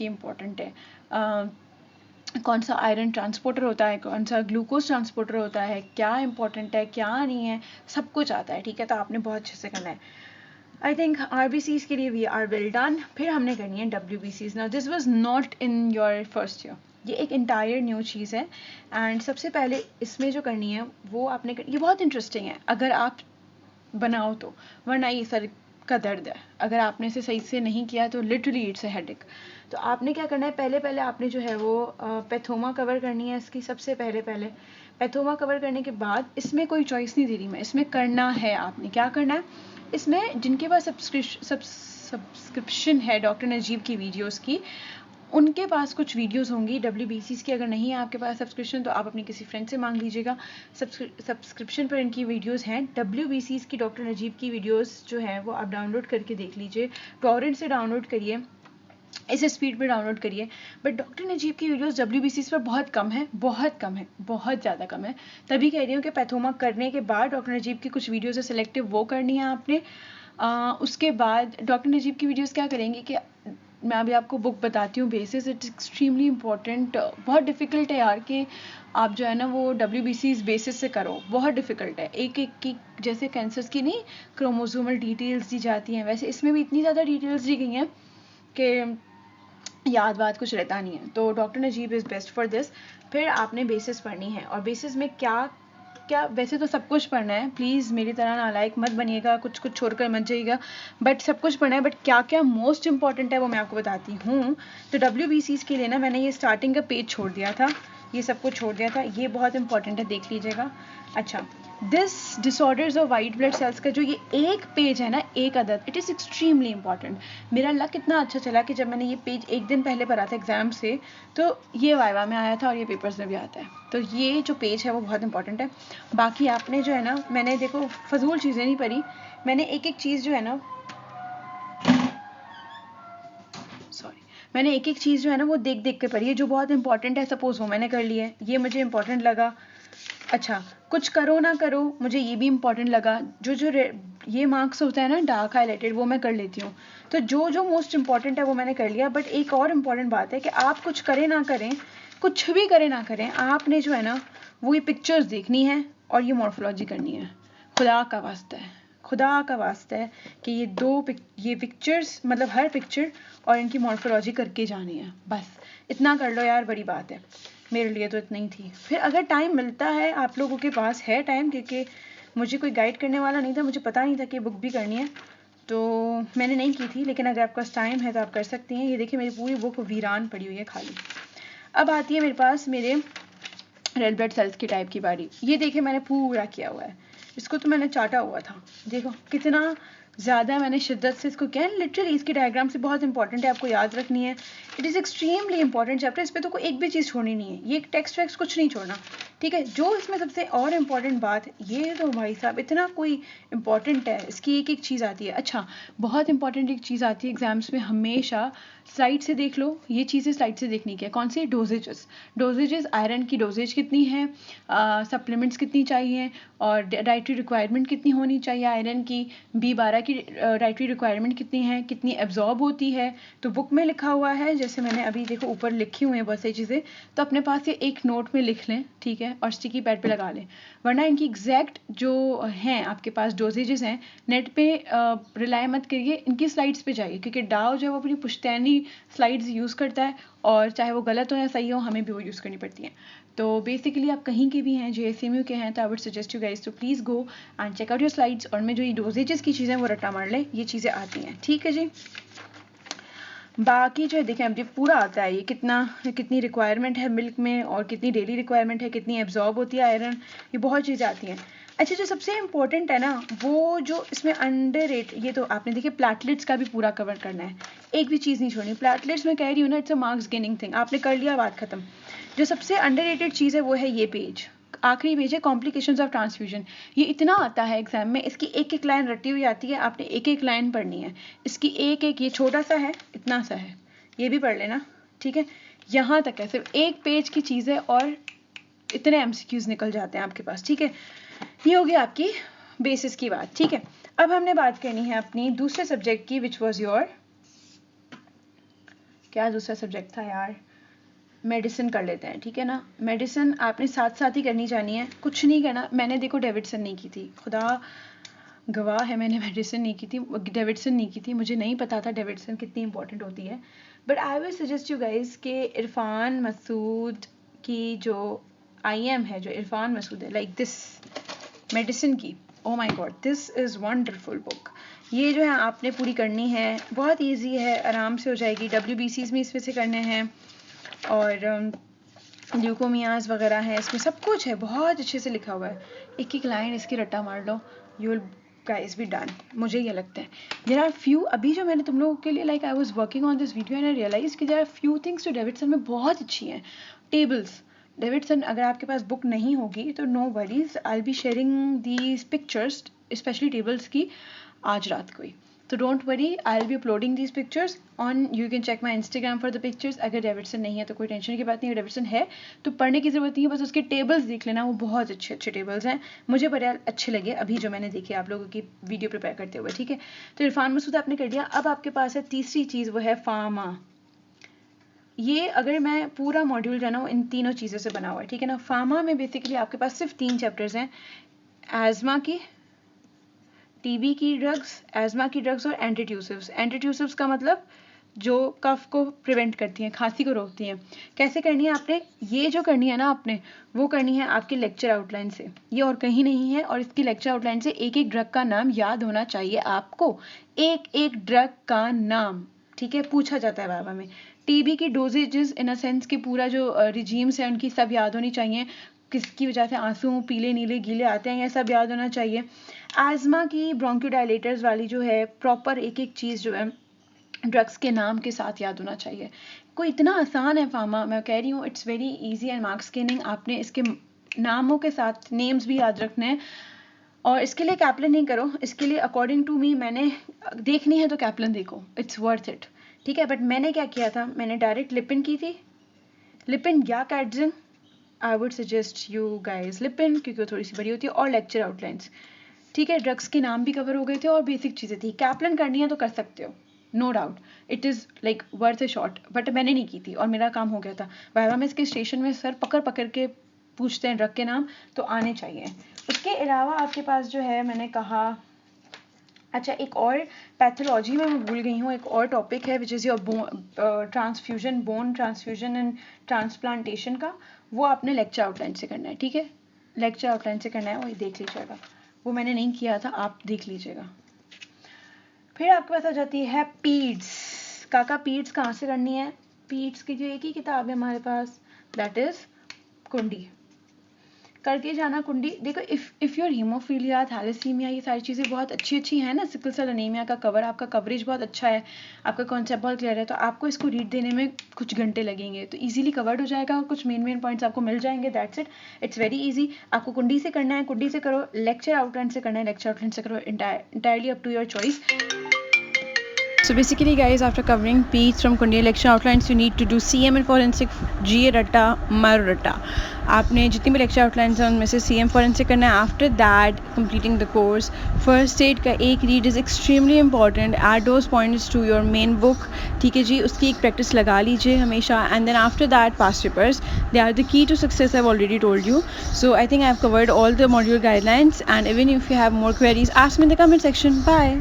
ये इम्पोर्टेंट है। कौन सा आयरन ट्रांसपोर्टर होता है, कौन सा ग्लूकोज ट्रांसपोर्टर होता है, क्या इंपॉर्टेंट है क्या नहीं है, सब कुछ आता है, ठीक है। तो आपने बहुत अच्छे से करना है। आई थिंक RBCs के लिए वी आर वेल डन। फिर हमने करनी है WBCs। Now this was not in your first year, ये एक इंटायर न्यू चीज़ है। एंड सबसे पहले इसमें जो करनी है वो आपने ये बहुत इंटरेस्टिंग है अगर आप बनाओ तो, वरना ये सर का दर्द है। अगर आपने इसे सही से नहीं किया तो लिटरली इट्स अ हेडेक। तो आपने क्या करना है, पहले आपने जो है वो पैथोमा कवर करनी है इसकी। सबसे पहले पैथोमा कवर करने के बाद, इसमें कोई चॉइस नहीं दे रही मैं, इसमें करना है आपने क्या करना है। इसमें जिनके पास सब्सक्रिप्शन है डॉक्टर नजीब की वीडियोस की, उनके पास कुछ वीडियोस होंगी WBCs की। अगर नहीं है आपके पास सब्सक्रिप्शन तो आप अपनी किसी फ्रेंड से मांग लीजिएगा। सब्सक्रिप्शन पर इनकी वीडियोस हैं। WBCs की डॉक्टर नजीब की वीडियोस जो है वो आप डाउनलोड करके देख लीजिए, टॉरेंट से डाउनलोड करिए, इसे स्पीड पे डाउनलोड करिए। बट डॉक्टर नजीब की वीडियोस WBCs पर बहुत कम है, बहुत ज़्यादा कम है। तभी कह रही हूँ कि पैथोमा करने के बाद डॉक्टर नजीब की कुछ वीडियोस है सिलेक्टिव, वो करनी है आपने। उसके बाद डॉक्टर नजीब की वीडियोस क्या करेंगे कि मैं अभी आपको बुक बताती हूँ बेसिस, इट्स एक्सट्रीमली इंपॉर्टेंट। बहुत डिफ़िकल्ट है यार कि आप जो है ना वो WBCs बेसिस से करो, बहुत डिफ़िकल्ट है। एक एक की जैसे कैंसर्स की नहीं क्रोमोसोमल डिटेल्स दी जाती हैं, वैसे इसमें भी इतनी ज़्यादा डिटेल्स दी गई हैं कि याद बात कुछ रहता नहीं है। तो doctor Najeeb is best for this. फिर आपने बेसिस पढ़नी है, और बेसिस में क्या क्या, वैसे तो सब कुछ पढ़ना है, प्लीज़ मेरी तरह नालायक मत बनिएगा, कुछ कुछ छोड़कर मत जाइएगा, बट सब कुछ पढ़ना है। बट क्या क्या मोस्ट इंपॉर्टेंट है वो मैं आपको बताती हूँ। तो WBCs के लिए ना मैंने ये स्टार्टिंग का पेज छोड़ दिया था, ये सब कुछ छोड़ दिया था, ये बहुत इंपॉर्टेंट है, देख लीजिएगा। अच्छा, this disorders of white blood cells का जो ये एक पेज है ना, एक अदद, इट इज़ एक्सट्रीमली इंपॉर्टेंट। मेरा लक इतना अच्छा चला कि जब मैंने ये पेज एक दिन पहले पढ़ा था एग्जाम से, तो ये वाइवा में आया था और ये पेपर्स में भी आता है। तो ये जो पेज है वो बहुत इंपॉर्टेंट है। बाकी आपने जो है ना, मैंने देखो फजूल चीज़ें नहीं पढ़ी, मैंने एक एक चीज़ जो है ना, मैंने एक एक चीज़ जो है ना वो देख देख के पढ़ी है, जो बहुत इंपॉर्टेंट है सपोज वो मैंने कर ली है, ये मुझे इंपॉर्टेंट लगा। अच्छा, कुछ करो ना करो, मुझे ये भी इंपॉर्टेंट लगा। जो जो ये मार्क्स होता है ना डार्क हाईलाइटेड, वो मैं कर लेती हूँ। तो जो जो मोस्ट इंपॉर्टेंट है वो मैंने कर लिया। बट एक और इम्पॉर्टेंट बात है कि आप कुछ करें ना करें, कुछ भी करें ना करें, आपने जो है ना वो ये पिक्चर्स देखनी है और ये मॉर्फोलॉजी करनी है। खुदा का वास्ता है, खुदा का वास्ता है कि ये पिक्चर्स, मतलब हर पिक्चर और इनकी मॉर्फोलॉजी करके जानी है। बस इतना कर लो यार, बड़ी बात है। मेरे लिए तो इतना ही थी। फिर अगर टाइम मिलता है, आप लोगों के पास है टाइम, क्योंकि मुझे कोई गाइड करने वाला नहीं था, मुझे पता नहीं था कि बुक भी करनी है, तो मैंने नहीं की थी। लेकिन अगर आपके पास टाइम है तो आप कर सकती हैं। ये देखिए मेरी पूरी बुक वीरान पड़ी हुई है खाली। अब आती है मेरे पास मेरे रेड ब्लड सेल्स की टाइप की बारी। ये देखिए मैंने पूरा किया हुआ है, इसको तो मैंने चाटा हुआ था, देखो कितना ज़्यादा मैंने शिद्दत से इसको किया है। लिटरली इसकी डायग्राम से बहुत इंपॉर्टेंट है, आपको याद रखनी है। It is extremely important chapter, इस पर तो कोई एक भी चीज़ छोड़नी नहीं है, ये टेक्स्ट वैक्स्ट कुछ नहीं छोड़ना, ठीक है। जो इसमें सबसे और इम्पॉर्टेंट बात, ये तो भाई साहब इतना कोई इंपॉर्टेंट है, इसकी एक एक चीज़ आती है। अच्छा, बहुत इंपॉर्टेंट एक चीज़ आती है एग्जाम्स में हमेशा, स्लाइड से देख लो, ये चीज़ें स्लाइड से देखनी है। कौन सी? डोजेजेस, आयरन की डोजेज कितनी है, सप्लीमेंट्स कितनी चाहिए, और डाइटरी रिक्वायरमेंट कितनी होनी चाहिए आयरन की, B12 की डाइटरी रिक्वायरमेंट कितनी है, कितनी एब्जॉर्ब होती है। तो बुक में लिखा हुआ है, जैसे मैंने अभी देखो ऊपर लिखी हुई है बहुत सारी चीज़ें, तो अपने पास ये एक नोट में लिख लें, ठीक है, और स्टिकी पैड पे लगा लें। वरना इनकी एग्जैक्ट जो हैं आपके पास डोजेजेस हैं, नेट पे रिलाई मत करिए, इनकी स्लाइड्स पे जाइए, क्योंकि डाव जो है वो अपनी पुश्तैनी स्लाइड्स यूज़ करता है, और चाहे वो गलत हो या सही हो, हमें भी वो यूज़ करनी पड़ती हैं। तो बेसिकली आप कहीं के भी हैं, JSMU के हैं, तो I would suggest you guys to please go and check out your slides, और मैं जो ये डोजेजेस की चीज़ें वो रट्टा मार लें, ये चीज़ें आती हैं, ठीक है जी। बाकी जो है देखें, अब ये पूरा आता है, ये कितनी रिक्वायरमेंट है मिल्क में, और कितनी डेली रिक्वायरमेंट है, कितनी एब्जॉर्ब होती है आयरन, ये बहुत चीज़ें आती हैं। अच्छा, जो सबसे इंपॉर्टेंट है ना, वो जो इसमें अंडररेट, ये तो आपने देखिए प्लेटलेट्स का भी पूरा कवर करना है, एक भी चीज़ नहीं छोड़नी। प्लेटलेट्स में कह रही हूँ ना, it's a marks gaining thing, आपने कर लिया, बात खत्म। जो सबसे अंडररेटेड चीज़ है वो है ये पेज, आखिरी पेज है, कॉम्प्लिकेशंस ऑफ ट्रांसफ्यूजन। ये इतना आता है एग्जाम में, इसकी एक एक लाइन रटी हुई आती है, आपने एक एक लाइन पढ़नी है इसकी, एक एक, ये छोटा सा है, इतना सा है, ये भी पढ़ लेना, ठीक है। यहाँ तक है, सिर्फ एक पेज की चीज़ है, और इतने MCQs निकल जाते हैं आपके पास, ठीक है। ये होगी आपकी बेसिस की बात, ठीक है। अब हमने बात करनी है अपनी दूसरे सब्जेक्ट की, विच वॉज योर क्या दूसरा सब्जेक्ट था यार, मेडिसिन कर लेते हैं, ठीक है ना। मेडिसिन आपने साथ साथ ही करनी जानी है, कुछ नहीं करना। मैंने देखो डेविडसन नहीं की थी, खुदा गवाह है, मैंने डेविडसन नहीं की थी, मुझे नहीं पता था डेविडसन कितनी इंपॉर्टेंट होती है। But I will suggest you guys कि इरफान मसूद की जो IM है, जो इरफान मसूद है, लाइक दिस मेडिसिन की, oh my god, this is wonderful book. ये जो है आपने पूरी करनी है, बहुत ईजी है, आराम से हो जाएगी। WBCs में इसमें से करने हैं और ल्यूकोमियाज वगैरह है, इसमें सब कुछ है, बहुत अच्छे से लिखा हुआ है। एक एक लाइन इसकी रट्टा मार लो, you will guys be done, मुझे ये लगता है। देयर आर फ्यू, अभी जो मैंने तुम लोगों के लिए like I was working on this video and I realize कि देयर आर फ्यू थिंग्स जो डेविडसन में बहुत अच्छी हैं। टेबल्स, डेविडसन अगर आपके पास बुक नहीं होगी तो no worries, I will be sharing these pictures, specially tables की, आज रात को ही। तो don't worry, I will be uploading these pictures on, you can check my Instagram for the pictures. अगर डेविडसन नहीं है तो कोई टेंशन की बात नहीं है, डेविडसन है तो पढ़ने की ज़रूरत नहीं है, बस उसके टेबल्स देख लेना, वो बहुत अच्छे अच्छे टेबल्स हैं, मुझे बड़े अच्छे लगे अभी जो मैंने देखे आप लोगों की वीडियो प्रिपेयर करते हुए, ठीक है। तो इरफान मसूद आपने कर दिया। अब आपके पास है तीसरी चीज़, वो है फार्मा। ये अगर मैं पूरा मॉड्यूल जो है ना वो इन तीनों चीज़ों से बना हुआ है, ठीक है ना। फार्मा में बेसिकली आपके पास सिर्फ 3 चैप्टर्स हैं, एज़मा की, TB की ड्रग्स, एज़मा की ड्रग्स और एंटीट्यूसिव्स। एंटीट्यूसिव्स का मतलब जो कफ को प्रिवेंट करती हैं, खांसी को रोकती हैं। कैसे करनी है आपने, ये जो करनी है ना आपने, वो करनी है आपके लेक्चर आउटलाइन से, ये और कहीं नहीं है। और इसकी लेक्चर आउटलाइन से एक एक ड्रग का नाम याद होना चाहिए आपको, एक एक ड्रग का नाम, ठीक है, पूछा जाता है बाबा में। TB की डोजेजेस इन अ सेंस कि पूरा जो रिजीम्स है उनकी सब याद होनी चाहिए, किसकी वजह से आंसू पीले नीले गीले आते हैं, ये सब याद होना चाहिए। एज़मा की ब्रोंकोडायलेटर्स वाली जो है, प्रॉपर एक एक चीज़ जो है ड्रग्स के नाम के साथ याद होना चाहिए। कोई इतना आसान है फार्मा, मैं कह रही हूँ it's very easy and marks gaining. आपने इसके नामों के साथ नेम्स भी याद रखने हैं। और इसके लिए कैप्लन नहीं करो, इसके लिए अकॉर्डिंग टू मी, मैंने देखनी है तो कैप्लन देखो, इट्स वर्थ इट, ठीक है। बट मैंने क्या किया था, मैंने डायरेक्ट लिपिन की थी, लिपिन या कैडजिन, I would suggest you guys लिपिन, क्योंकि वो थोड़ी सी बड़ी होती है, और लेक्चर आउटलाइंस, ठीक है। ड्रग्स के नाम भी कवर हो गए थे और बेसिक चीज़ें थी। कैप्लन करनी है तो कर सकते हो, no doubt, it is like worth a shot, but मैंने नहीं की थी और मेरा काम हो गया था। वाइवा में इसके स्टेशन में सर पकड़ पकड़ के पूछते हैं ड्रग के नाम, तो आने चाहिए। उसके अलावा आपके पास जो है, मैंने कहा, अच्छा एक और पैथोलॉजी में मैं भूल गई हूँ, एक और टॉपिक है which is your transfusion, bone transfusion and transplantation का, वो आपने लेक्चर आउटलाइन से करना है, ठीक है। लेक्चर आउटलाइन से करना है, वही देख लीजिएगा, वो मैंने नहीं किया था, आप देख लीजिएगा। फिर आपके पास आ जाती है पीड्स। काका पीड्स कहाँ से करनी है, पीड्स की जो एक ही किताब है हमारे पास, दैट इज कुंडी, करके जाना कुंडी। देखो इफ योर हीमोफीलिया, थैलेसीमिया, ये सारी चीज़ें बहुत अच्छी अच्छी हैं ना, सिकल सेल एनीमिया का कवर, आपका कवरेज बहुत अच्छा है, आपका कॉन्सेप्ट बहुत क्लियर है, तो आपको इसको रीड देने में कुछ घंटे लगेंगे, तो इजीली कवर्ड हो जाएगा और कुछ मेन पॉइंट्स आपको मिल जाएंगे, that's it, it's very easy. आपको कुंडी से करना है, कुंडी से करो, लेक्चर आउटलाइन से करना है, लेक्चर आउटलाइन से करो, entirely up to your choice. So basically guys, after covering P's from Kundiya lecture outlines, you need to do CM and forensic, GA रट्टा, मारो रट्टा। आपने जितनी भी लेक्चर आउटलाइंस हैं उनमें से CM फोरेंसिक करना है। After that completing the course, first aid का एक read is extremely important, add those points to your main book, ठीक है जी, उसकी एक प्रैक्टिस लगा लीजिए हमेशा। And then after that past papers, they are the key to success, I have already told you. So I think I have covered all the module guidelines, and even if you have more queries, ask me in the comment section. Bye.